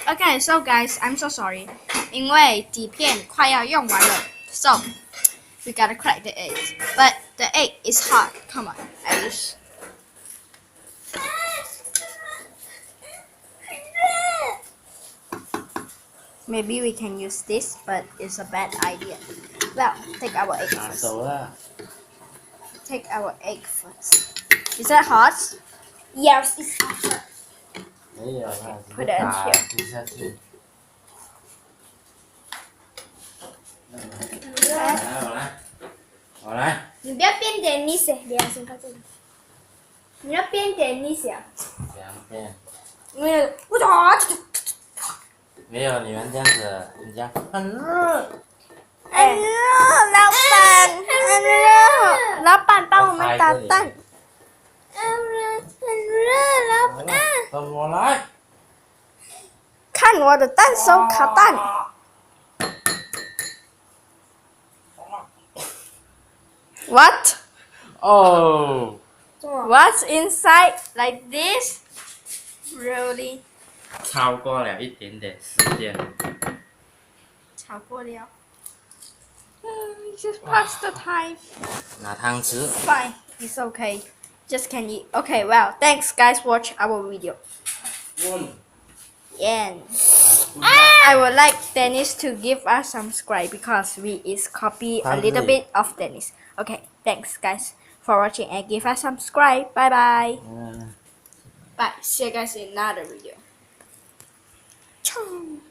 Okay, so guys, I'm so sorry. 因为底片快要用完了 so we gotta crack the egg. But the egg is hot. Come on, Alice. Maybe we can use this, but it's a bad idea. Well, take our egg first. 熟了。 Take our egg first. Is that hot? Yes, it's hot. 没有啦，只 Put 是 it in 打 here. 滴下去。我来。你不要变点你写，你要先看这里。你要变点你写。两边。没有，我操！没有你们这样子，人家很热。很热，老板，很热。老板帮我们打蛋。很热，老板。等我来。看我的蛋手烤蛋。What? Oh. What's inside? Like this? Really? 超过了一点点时间。超过了。Just pass the time. 拿汤匙。 Fine, it's okay. Just can eat. Okay, well, thanks guys watch our video. And I would like Dennis to give us some subscribe because we is copy a little bit of Dennis. Okay, thanks guys for watching and give us some subscribe. Bye bye. Bye. See you guys in another video. Ciao.